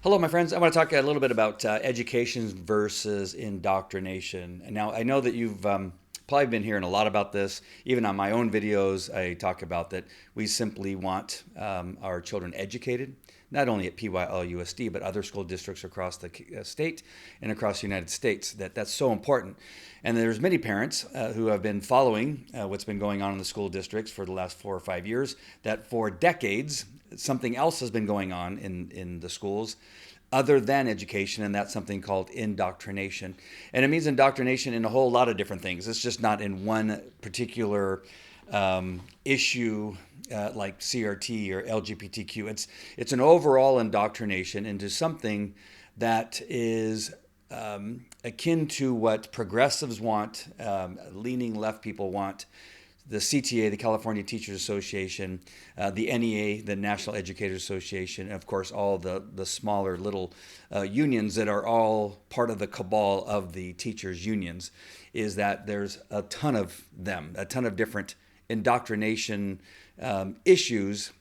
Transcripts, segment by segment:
Hello, my friends. I want to talk a little bit about education versus indoctrination. And now, I know that you've probably been hearing a lot about this. Even on my own videos, I talk about that we simply want our children educated, not only at PYLUSD, but other school districts across the state and across the United States. That's so important. And there's many parents who have been following what's been going on in the school districts for the last 4 or 5 years, that for decades, something else has been going on in the schools other than education, and that's something called indoctrination. And it means indoctrination in a whole lot of different things. It's just not in one particular issue like CRT or LGBTQ. It's an overall indoctrination into something that is akin to what progressives want, leaning left people want, the CTA, the California Teachers Association, the NEA, the National Educators Association, and of course all the smaller little unions that are all part of the cabal of the teachers' unions, is that there's a ton of them, a ton of different indoctrination issues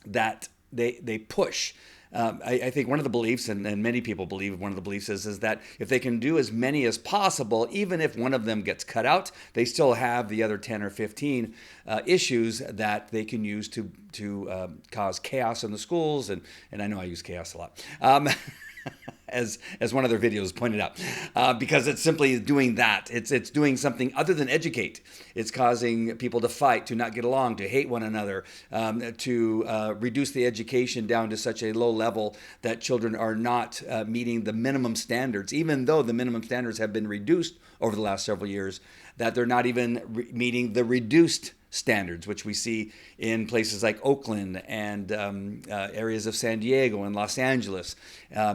that they push. I think one of the beliefs, and many people believe one of the beliefs is that if they can do as many as possible, even if one of them gets cut out, they still have the other 10 or 15 issues that they can use to cause chaos in the schools. And I know I use chaos a lot. As one of their videos pointed out, because it's simply doing that. It's doing something other than educate. It's causing people to fight, to not get along, to hate one another, to reduce the education down to such a low level that children are not meeting the minimum standards, even though the minimum standards have been reduced over the last several years, that they're not even meeting the reduced standards, which we see in places like Oakland and areas of San Diego and Los Angeles,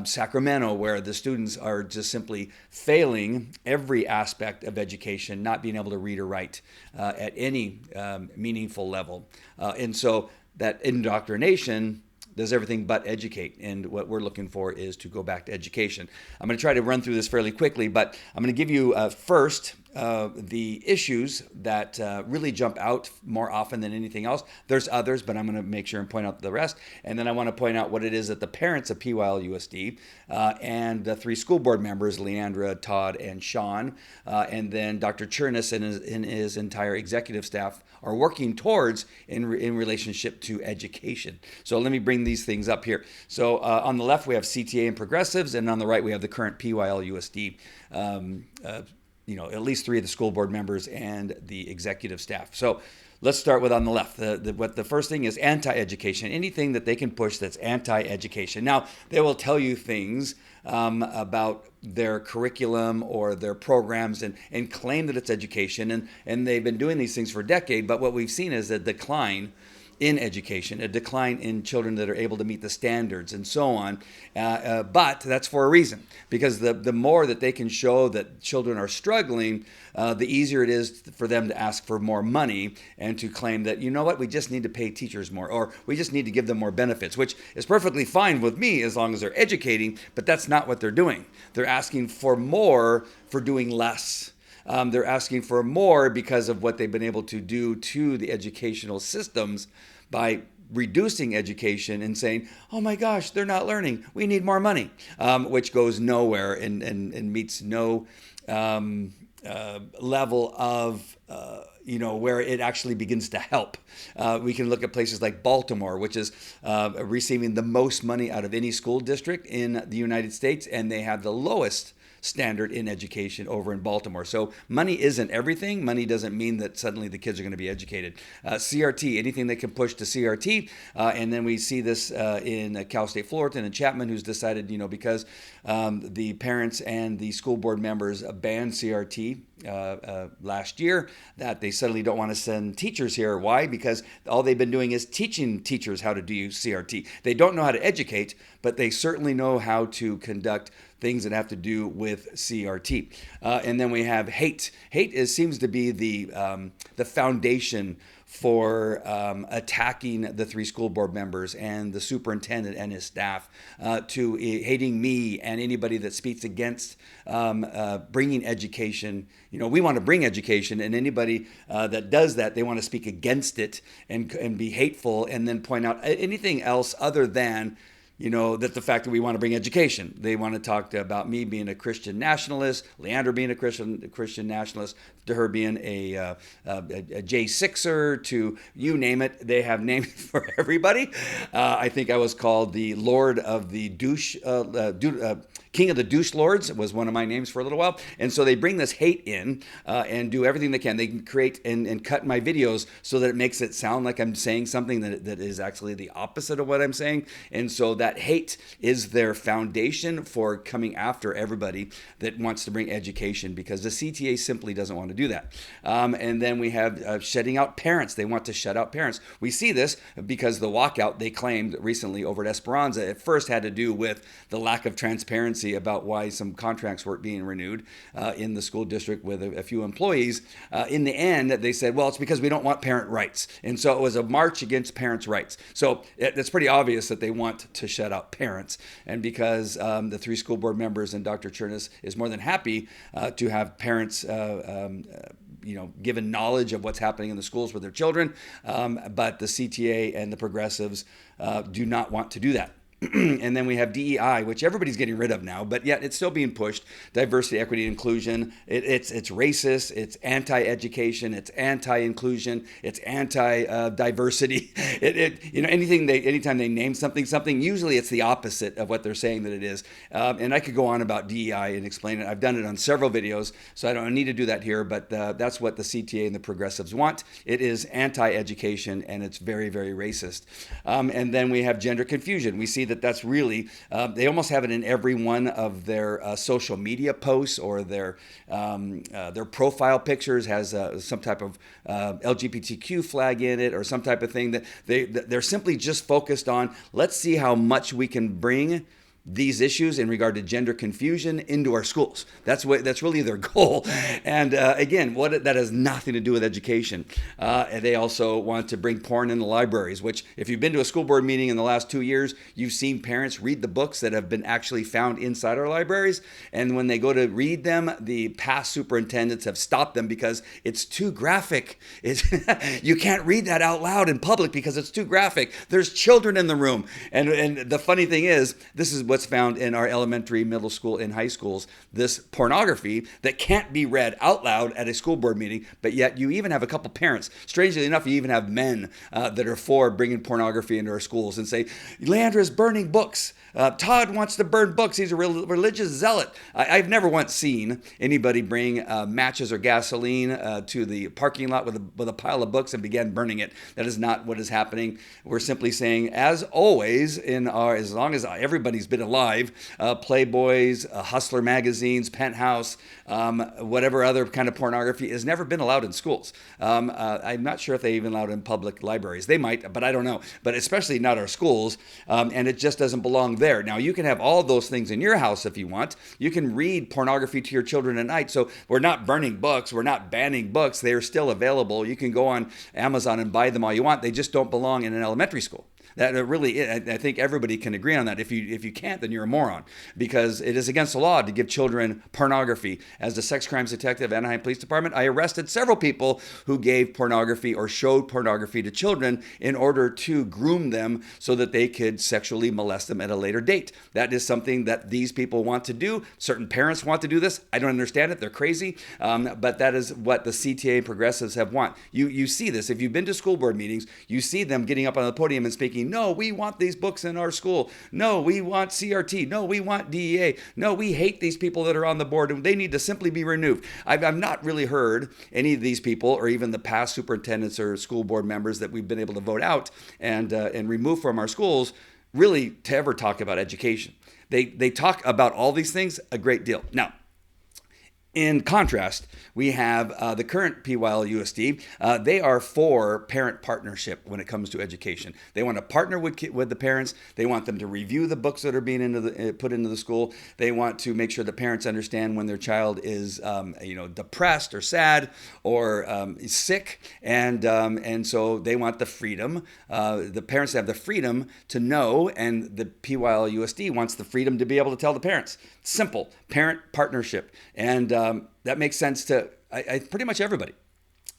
Sacramento, where the students are just simply failing every aspect of education, not being able to read or write at any meaningful level. And so that indoctrination does everything but educate. And what we're looking for is to go back to education. I'm going to try to run through this fairly quickly, but I'm going to give you first the issues that really jump out more often than anything else. There's others, but I'm going to make sure and point out the rest. And then I want to point out what it is that the parents of PYLUSD and the 3 school board members, Leandra, Todd, and Sean, and then Dr. Chernus and his entire executive staff are working towards in relationship to education. So let me bring these things up here. So on the left, we have CTA and Progressives, and on the right, we have the current PYLUSD, at least 3 of the school board members and the executive staff. So let's start with on the left. What the first thing is anti-education, anything that they can push that's anti-education. Now, they will tell you things about their curriculum or their programs and claim that it's education, and they've been doing these things for a decade, but what we've seen is a decline in education, a decline in children that are able to meet the standards and so on. But that's for a reason, because the more that they can show that children are struggling, the easier it is for them to ask for more money and to claim that, you know what, we just need to pay teachers more, or we just need to give them more benefits, which is perfectly fine with me as long as they're educating, but that's not what they're doing. They're asking for more for doing less. They're asking for more because of what they've been able to do to the educational systems by reducing education and saying, oh my gosh, they're not learning, we need more money, which goes nowhere and meets no level of where it actually begins to help. We can look at places like Baltimore, which is receiving the most money out of any school district in the United States, and they have the lowest standard in education over in Baltimore. So money isn't everything. Money doesn't mean that suddenly the kids are going to be educated. CRT, anything that can push to CRT. And then we see this in Cal State Fullerton and Chapman, who's decided, because the parents and the school board members banned CRT last year, that they suddenly don't want to send teachers here. Why? Because all they've been doing is teaching teachers how to do CRT. They don't know how to educate, but they certainly know how to conduct things that have to do with CRT. And then we have hate. Hate seems to be the foundation for attacking the 3 school board members and the superintendent and his staff, to hating me and anybody that speaks against bringing education. We want to bring education, and anybody that does that, they want to speak against it and be hateful, and then point out anything else other than that the fact that we want to bring education. They want to talk about me being a Christian nationalist, Leandra being a Christian nationalist, to her being a J6er, to you name it. They have names for everybody. I think I was called the Lord of the Douche, King of the Douche Lords was one of my names for a little while. And so they bring this hate in and do everything they can. They can create and cut my videos so that it makes it sound like I'm saying something that is actually the opposite of what I'm saying. And so that hate is their foundation for coming after everybody that wants to bring education, because the CTA simply doesn't want to do that. And then we have shutting out parents. They want to shut out parents. We see this because the walkout they claimed recently over at Esperanza at first had to do with the lack of transparency about why some contracts weren't being renewed in the school district with a few employees. In the end, they said, well, it's because we don't want parent rights. And so it was a march against parents' rights. So it's pretty obvious that they want to shut out parents. And because the 3 school board members and Dr. Chernis is more than happy to have parents given knowledge of what's happening in the schools with their children, but the CTA and the Progressives do not want to do that. And then we have DEI, which everybody's getting rid of now, but yet it's still being pushed. Diversity, equity, inclusion. It's racist. It's anti-education. It's anti-inclusion. It's anti-diversity. Anytime they name something, usually it's the opposite of what they're saying that it is. And I could go on about DEI and explain it. I've done it on several videos, so I don't need to do that here. But that's what the CTA and the Progressives want. It is anti-education, and it's very, very racist. And then we have gender confusion. We see that's really, they almost have it in every one of their social media posts, or their profile pictures has some type of LGBTQ flag in it, or some type of thing that they're simply just focused on. Let's see how much we can bring these issues in regard to gender confusion into our schools. That's really their goal. And again, that has nothing to do with education. And they also want to bring porn in the libraries, which if you've been to a school board meeting in the last 2 years, you've seen parents read the books that have been actually found inside our libraries. And when they go to read them, the past superintendents have stopped them because it's too graphic. You can't read that out loud in public because it's too graphic. There's children in the room. And the funny thing is, this is what's found in our elementary, middle school, and high schools, this pornography that can't be read out loud at a school board meeting, but yet you even have a couple parents. Strangely enough, you even have men that are for bringing pornography into our schools and say, Leandra is burning books. Todd wants to burn books. He's a religious zealot. I've never once seen anybody bring matches or gasoline to the parking lot with a pile of books and begin burning it. That is not what is happening. We're simply saying, as always, as long as everybody's been alive, Playboys, Hustler magazines, Penthouse, whatever other kind of pornography has never been allowed in schools. I'm not sure if they even allowed in public libraries. They might, but I don't know. But especially not our schools, and it just doesn't belong there. Now, you can have all those things in your house if you want. You can read pornography to your children at night. So we're not burning books. We're not banning books. They are still available. You can go on Amazon and buy them all you want. They just don't belong in an elementary school. That really, I think everybody can agree on that. If you can't, then you're a moron, because it is against the law to give children pornography. As the sex crimes detective at Anaheim Police Department, I arrested several people who gave pornography or showed pornography to children in order to groom them so that they could sexually molest them at a later date. That is something that these people want to do. Certain parents want to do this. I don't understand it. They're crazy. But that is what the CTA and Progressives have want. You see this. If you've been to school board meetings, you see them getting up on the podium and speaking, no, we want these books in our school. No, we want CRT. No, we want DEA. No, we hate these people that are on the board and they need to simply be removed. I've not really heard any of these people, or even the past superintendents or school board members that we've been able to vote out and remove from our schools, really to ever talk about education. They talk about all these things a great deal. Now, in contrast, we have the current PYLUSD. They are for parent partnership when it comes to education. They want to partner with the parents. They want them to review the books that are being put into the school. They want to make sure the parents understand when their child is depressed or sad or sick, and so they want the freedom. The parents have the freedom to know, and the PYLUSD wants the freedom to be able to tell the parents. Simple parent partnership, and that makes sense to pretty much everybody.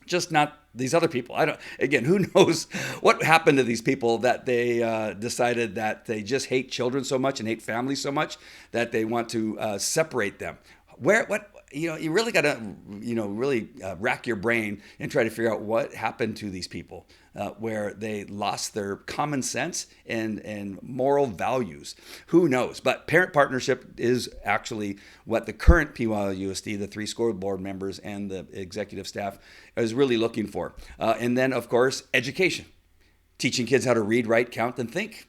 just not these other people. Again, who knows what happened to these people that they decided that they just hate children so much and hate families so much that they want to separate them. You really got to, really rack your brain and try to figure out what happened to these people where they lost their common sense and moral values. Who knows? But parent partnership is actually what the current PYLUSD, the 3 school board members and the executive staff, is really looking for. And then, of course, education. Teaching kids how to read, write, count, and think.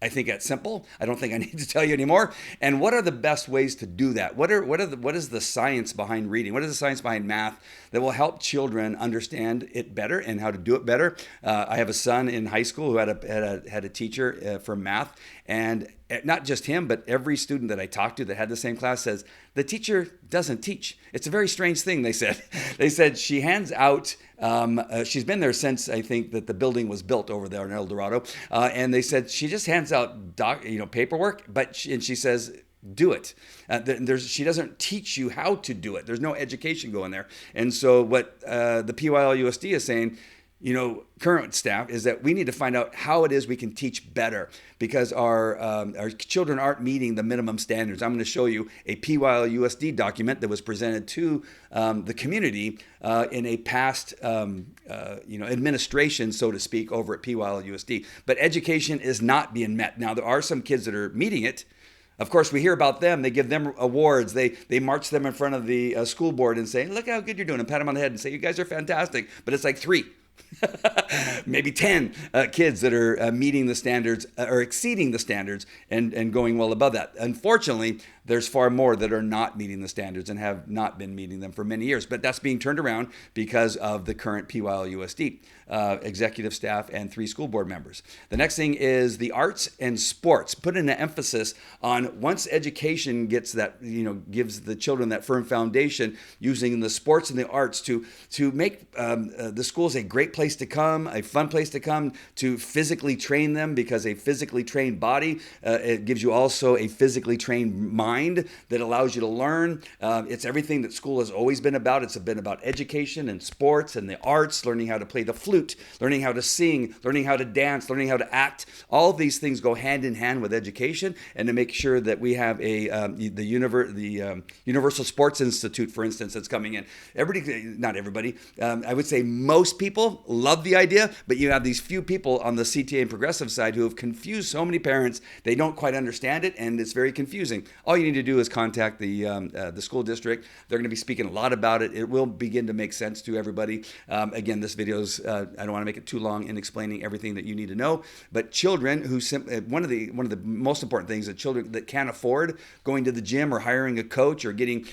I think that's simple. I don't think I need to tell you anymore. And what are the best ways to do that? What is the science behind reading? What is the science behind math that will help children understand it better and how to do it better? I have a son in high school who had a teacher for math, and not just him, but every student that I talked to that had the same class says, the teacher doesn't teach. It's a very strange thing, they said. They said she hands out, she's been there since I think that the building was built over there in El Dorado. And they said she just hands out paperwork, but she says, do it. She doesn't teach you how to do it. There's no education going there. And so what the PYLUSD is saying, current staff, is that we need to find out how it is we can teach better because our children aren't meeting the minimum standards. I'm going to show you a PYLUSD document that was presented to the community in a past administration, so to speak, over at PYLUSD. But education is not being met. Now, there are some kids that are meeting it. Of course, we hear about them. They give them awards. They march them in front of the school board and say, look how good you're doing, and pat them on the head and say, you guys are fantastic. But it's like 3. Maybe 10 kids that are meeting the standards or exceeding the standards and going well above that. Unfortunately, there's far more that are not meeting the standards and have not been meeting them for many years. But that's being turned around because of the current PYLUSD executive staff and 3 school board members. The next thing is the arts and sports. Put an emphasis on once education gets that, gives the children that firm foundation, using the sports and the arts to make the schools a great place to come, a fun place to come, to physically train them, because a physically trained body, it gives you also a physically trained mind that allows you to learn. It's everything that school has always been about. It's been about education and sports and the arts, learning how to play the flute, learning how to sing, learning how to dance, learning how to act. All of these things go hand in hand with education, and to make sure that we have the Universal Sports Institute, for instance, that's coming in. Not everybody, I would say most people love the idea, but you have these few people on the CTA and Progressive side who have confused so many parents. They don't quite understand it, and it's very confusing. All you need to do is contact the school district. They're going to be speaking a lot about it. It will begin to make sense to everybody. Again, this video's I don't want to make it too long in explaining everything that you need to know, but children who one of the most important things that children that can't afford going to the gym or hiring a coach or getting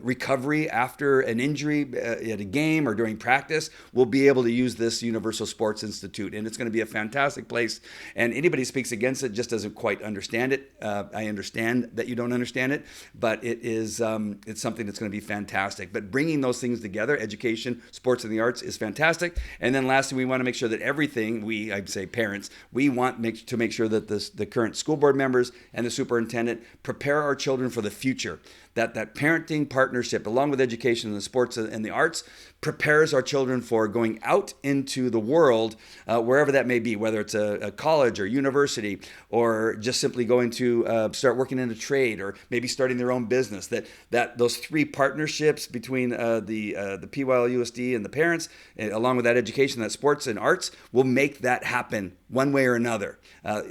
recovery after an injury at a game or during practice will be able to use this Universal Sports Institute, and it's going to be a fantastic place. And anybody who speaks against it just doesn't quite understand it. I understand that you don't understand it, but it is it's something that's going to be fantastic. But bringing those things together, education, sports, and the arts, is fantastic. And then lastly, we want to make sure that everything, I'd say parents, we want to make sure that the current school board members and the superintendent prepare our children for the future. That parenting partnership, along with education and the sports and the arts, prepares our children for going out into the world, wherever that may be, whether it's a college or university, or just simply going to start working in a trade, or maybe starting their own business. That those 3 partnerships between the PYLUSD and the parents, along with that education, that sports and arts, will make that happen one way or another,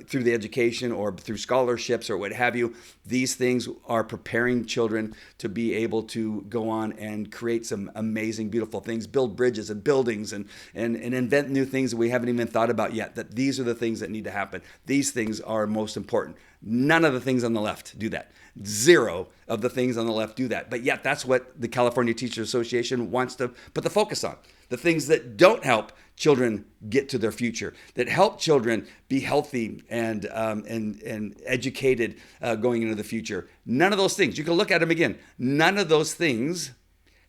through the education or through scholarships or what have you. These things are preparing children to be able to go on and create some amazing, beautiful things, build bridges and buildings and invent new things that we haven't even thought about yet. That these are the things that need to happen. These things are most important. None of the things on the left do that. 0 of the things on the left do that. But yet that's what the California Teachers Association wants to put the focus on. The things that don't help children get to their future, that help children be healthy and educated going into the future. None of those things. You can look at them again. None of those things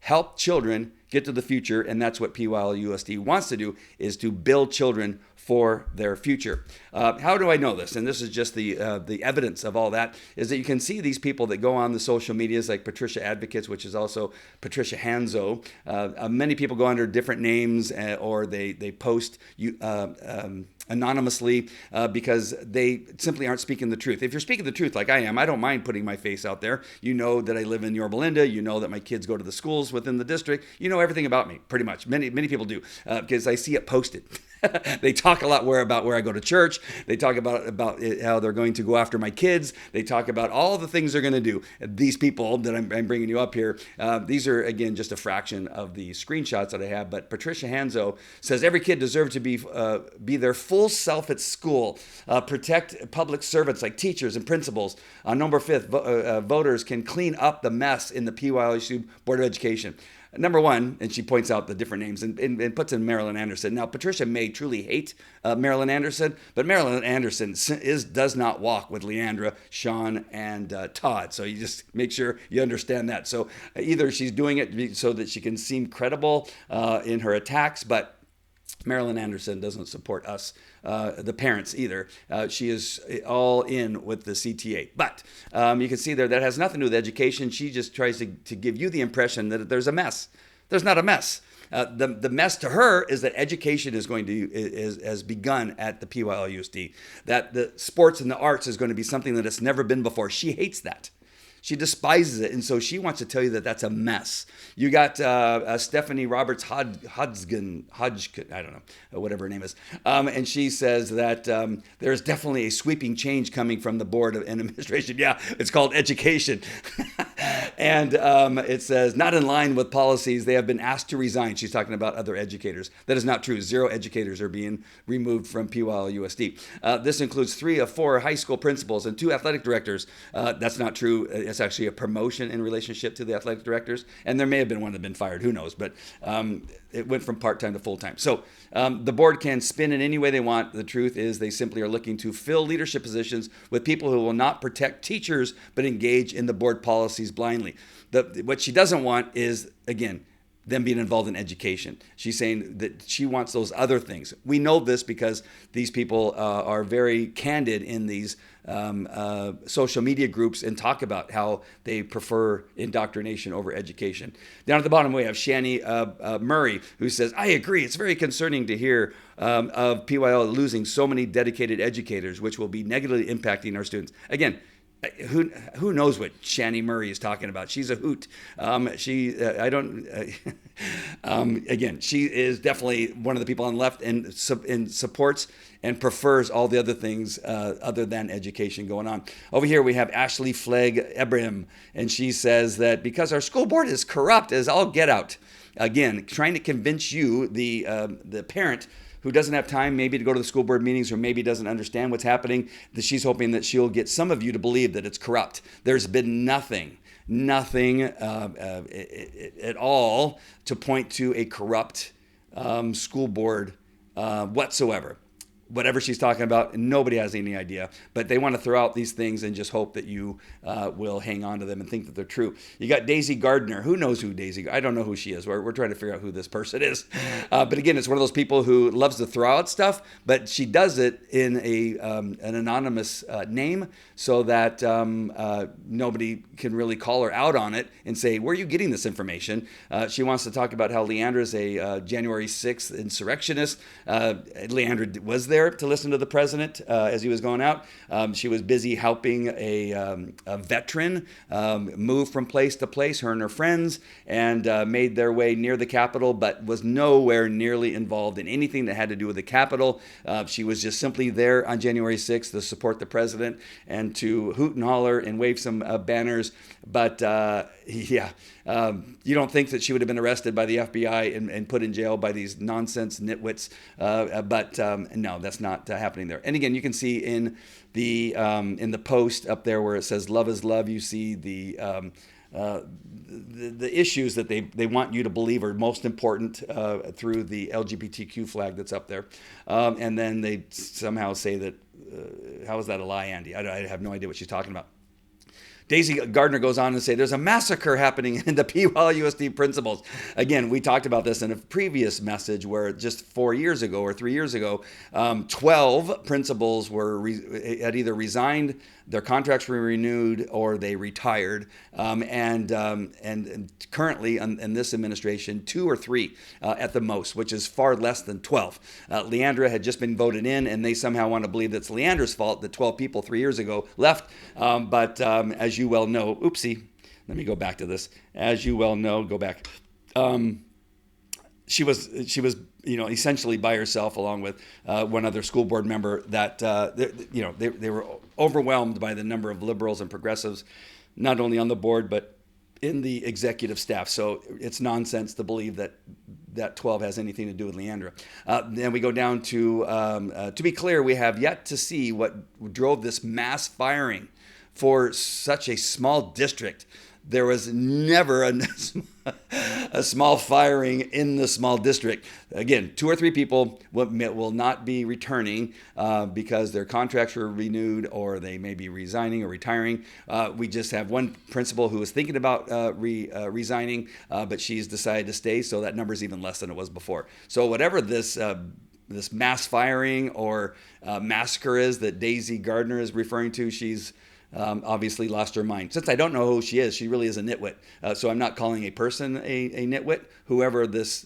help children get to the future, and that's what PYLUSD wants to do, is to build children for their future. How do I know this? And this is just the evidence of all that, is that you can see these people that go on the social medias like Patricia Advocates, which is also Patricia Hanzo. Many people go under different names or they post anonymously because they simply aren't speaking the truth. If you're speaking the truth like I am, I don't mind putting my face out there. You know that I live in Yorba Linda. You know that my kids go to the schools within the district. You know everything about me, pretty much. Many people do because I see it posted. They talk a lot about where I go to church. They talk about how they're going to go after my kids. They talk about all the things they're going to do. These people that I'm bringing you up here, these are, again, just a fraction of the screenshots that I have. But Patricia Hanzo says every kid deserves to be their full self at school. Protect public servants like teachers and principals. On November 5th, voters can clean up the mess in the PYLUSD Board of Education. Number one, and she points out the different names and puts in Marilyn Anderson. Now, Patricia may truly hate Marilyn Anderson, but Marilyn Anderson does not walk with Leandra, Sean, and Todd. So you just make sure you understand that. So either she's doing it so that she can seem credible in her attacks, but Marilyn Anderson doesn't support us, the parents, either. She is all in with the CTA. But you can see there that has nothing to do with education. She just tries to give you the impression that there's a mess. There's not a mess. The mess to her is that education has begun at the PYLUSD. That the sports and the arts is going to be something that it's never been before. She hates that. She despises it, and so she wants to tell you that that's a mess. You got Stephanie Roberts Hodgkin, I don't know, whatever her name is, and she says that there's definitely a sweeping change coming from the board and administration. Yeah, it's called education. And it says, not in line with policies, they have been asked to resign. She's talking about other educators. That is not true. 0 educators are being removed from PYLUSD. This includes 3 of 4 high school principals and 2 athletic directors. That's not true. It's actually a promotion in relationship to the athletic directors. And there may have been one that had been fired. Who knows? But it went from part-time to full-time. So the board can spin in any way they want. The truth is they simply are looking to fill leadership positions with people who will not protect teachers but engage in the board policies blindly. What she doesn't want is, again, them being involved in education. She's saying that she wants those other things. We know this because these people are very candid in these social media groups and talk about how they prefer indoctrination over education. Down at the bottom, we have Shani Murray, who says, I agree. It's very concerning to hear of PYL losing so many dedicated educators, which will be negatively impacting our students. Again, who knows what Shani Murray is talking about? She's a hoot. Again, she is definitely one of the people on the left and supports and prefers all the other things other than education going on. Over here we have Ashley Flegg Ebrahim, and she says that because our school board is corrupt as all get out. Again, trying to convince you, the parent, who doesn't have time maybe to go to the school board meetings or maybe doesn't understand what's happening, that she's hoping that she'll get some of you to believe that it's corrupt. There's been nothing at all to point to a corrupt school board whatsoever. Whatever she's talking about, nobody has any idea. But they want to throw out these things and just hope that you will hang on to them and think that they're true. You got Daisy Gardner. Who knows who Daisy? I don't know who she is. We're trying to figure out who this person is. But again, it's one of those people who loves to throw out stuff, but she does it in an anonymous name so that nobody can really call her out on it and say, where are you getting this information? She wants to talk about how Leandra is a January 6th insurrectionist. Leandra was there to listen to the president as he was going out. She was busy helping a veteran move from place to place, her and her friends, and made their way near the Capitol, but was nowhere nearly involved in anything that had to do with the Capitol. She was just simply there on January 6th to support the president and to hoot and holler and wave some banners. But you don't think that she would have been arrested by the FBI and put in jail by these nonsense nitwits. But no, that's not happening there. And again, you can see in the post up there where it says "Love is love," you see the issues that they want you to believe are most important through the LGBTQ flag that's up there, and then they somehow say that how is that a lie, Andy? I have no idea what she's talking about. Daisy Gardner goes on to say there's a massacre happening in the PYLUSD principals. Again, we talked about this in a previous message where just 4 years ago or 3 years ago, 12 principals had either resigned, their contracts were renewed, or they retired. And currently in this administration, 2 or 3 at the most, which is far less than 12. Leandra had just been voted in, and they somehow want to believe that it's Leandra's fault that 12 people 3 years ago left. But as you well know, oopsie, let me go back to this. As you well know, go back. She was essentially by herself along with one other school board member that they were overwhelmed by the number of liberals and progressives, not only on the board but in the executive staff. So it's nonsense to believe that 12 has anything to do with Leandra. Then we go down to be clear, we have yet to see what drove this mass firing for such a small district. There was never a small firing in the small district. Again, 2 or 3 people will not be returning because their contracts were renewed, or they may be resigning or retiring. We just have one principal who is thinking about resigning, but she's decided to stay, so that number is even less than it was before. So whatever this mass firing or massacre is that Daisy Gardner is referring to, she's obviously lost her mind. Since I don't know who she is, she really is a nitwit. So I'm not calling a person a nitwit. Whoever this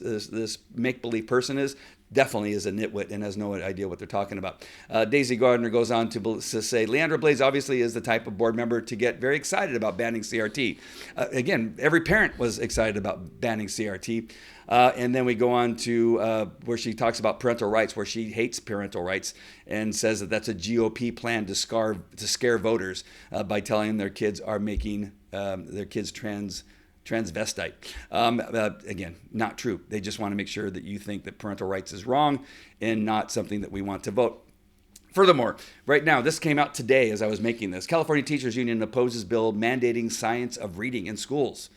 make-believe person is definitely is a nitwit and has no idea what they're talking about. Daisy Gardner goes on to say, Leandra Blaze obviously is the type of board member to get very excited about banning CRT. Again, every parent was excited about banning CRT. And then we go on to where she talks about parental rights, where she hates parental rights and says that that's a GOP plan to scare voters by telling them their kids are making their kids transvestite. Again, not true. They just want to make sure that you think that parental rights is wrong and not something that we want to vote. Furthermore, right now, this came out today as I was making this. California Teachers Union opposes bill mandating science of reading in schools.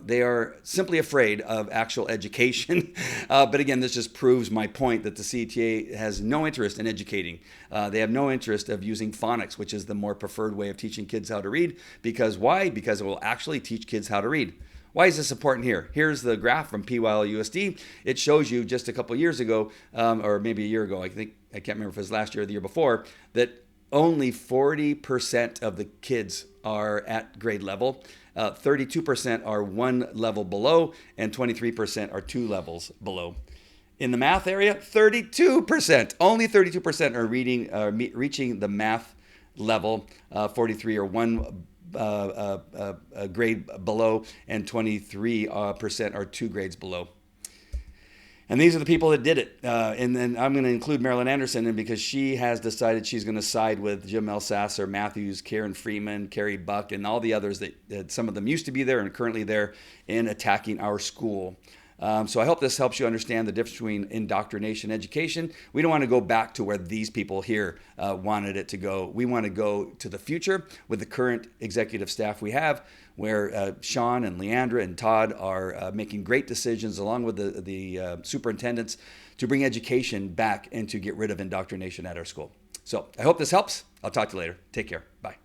They are simply afraid of actual education. But again, this just proves my point that the CTA has no interest in educating. They have no interest of using phonics, which is the more preferred way of teaching kids how to read. Because why? Because it will actually teach kids how to read. Why is this important here? Here's the graph from PYLUSD. It shows you just a couple years ago, or maybe a year ago, I can't remember if it was last year or the year before, that only 40% of the kids are at grade level. 32% are 1 level below, and 23% are 2 levels below. In the math area, 32%. Only 32% are reaching the math level. 43 are 1 grade below, and 23% are 2 grades below. And these are the people that did it. And then I'm going to include Marilyn Anderson in because she has decided she's going to side with Jim Elsasser, Matthews, Karen Freeman, Carrie Buck, and all the others that some of them used to be there and currently there in attacking our school. So I hope this helps you understand the difference between indoctrination and education. We don't want to go back to where these people here wanted it to go. We want to go to the future with the current executive staff we have, where Sean and Leandra and Todd are making great decisions along with the superintendents to bring education back and to get rid of indoctrination at our school. So I hope this helps. I'll talk to you later. Take care. Bye.